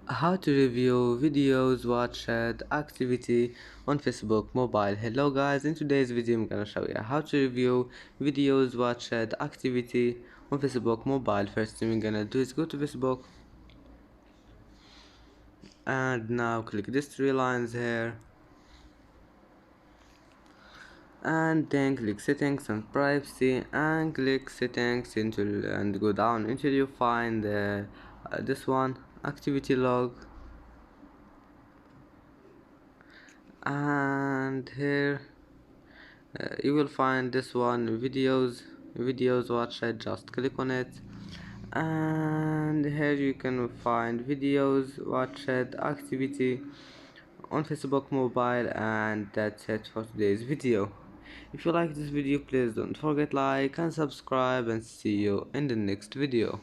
How to review videos watched activity on Facebook mobile. Hello guys, in today's video I'm gonna show you how to review videos watched activity on Facebook mobile. First thing we're gonna do is go to Facebook and now click these three lines here and then click settings and privacy and click settings until and go down until you find this one activity log, and here you will find this one videos watched. Just click on it and here you can find videos watched activity on Facebook mobile, and that's it for today's video. If you like this video, please don't forget like and subscribe, and see you in the next video.